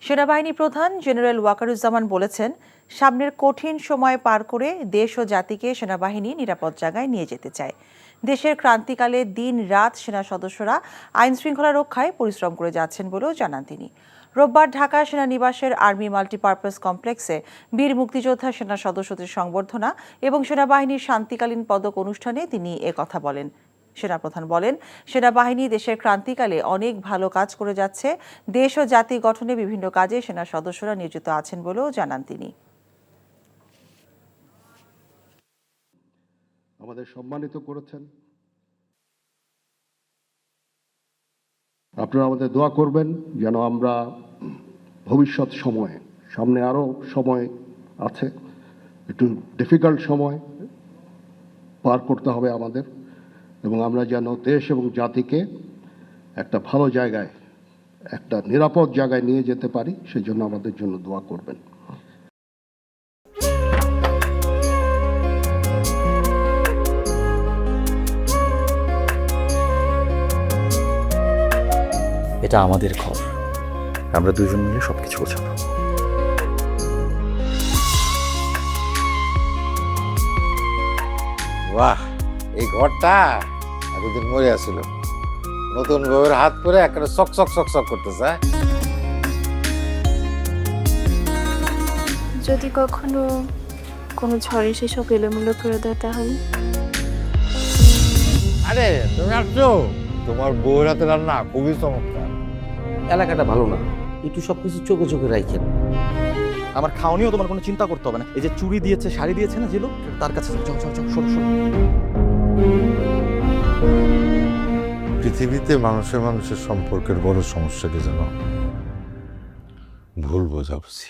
সেনাবাহিনী প্রধান জেনারেল ওয়াকারুজ্জামান বলেছেন, সামনের কঠিন সময় পার করে দেশ ও জাতিকে সেনাবাহিনী নিরাপদ জায়গায় নিয়ে যেতে চায়। দেশের ক্রান্তিকালে দিন রাত সেনা সদস্যরা আইন শৃঙ্খলা রক্ষায় পরিশ্রম করে যাচ্ছেন বলেও জানান তিনি। রোববার ঢাকা সেনানিবাসের আর্মি মাল্টিপারপাস কমপ্লেক্সে বীর মুক্তিযোদ্ধা সেনা সদস্যদের সংবর্ধনা এবং সেনাবাহিনীর শান্তিকালীন পদক অনুষ্ঠানে তিনি একথা বলেন। সেনাপ্রধান বলেন, সেনাবাহিনী দেশের ক্রান্তিকালে অনেক ভালো কাজ করে যাচ্ছে। দেশ ও জাতি গঠনে বিভিন্ন কাজে সেনা সদস্যরা নিয়োজিত আছেন বলেও জানান তিনি। আমাদের সম্মানিত করেছেন, আপনারা আমাদের দোয়া করবেন যেন আমরা ভবিষ্যৎ সময়ে, সামনে আরো সময় আছে, একটু ডিফিকাল্ট সময় পার করতে হবে আমাদের, এবং আমরা যেন দেশ এবং জাতিকে একটা ভালো জায়গায়, একটা নিরাপদ জায়গায় নিয়ে যেতে পারি, সেজন্য আমাদের জন্য দোয়া করবেন। এটা আমাদের ঘর, আমরা দুজন মিলে সবকিছু গোছাবো। বাহ, এই ঘরটা এতদিন মরে আসছিল, নতুন বউয়ের হাত পরে একটা চক চক চক চক করতেছে। যদি কখনো কোনো ঝড়ে সেসব এলোমেলো করে দেয় তাহলে? আরে তুমি আসছো, তোমার বউয়ের হাতে রান্না খুবই চমৎকার। এলাকাটা ভালো না, একটু সবকিছু চোখে চোখে রাখেন। আমার খাওয়ানিও তোমার কোনো চিন্তা করতে হবে না। এই যে চুড়ি দিয়েছে, শাড়ি দিয়েছে না যে লোক, তার কাছে সরো। পৃথিবীতে মানুষের মানুষের সম্পর্কের বড় সমস্যা কি জানো? ভুল বোঝাবুঝি।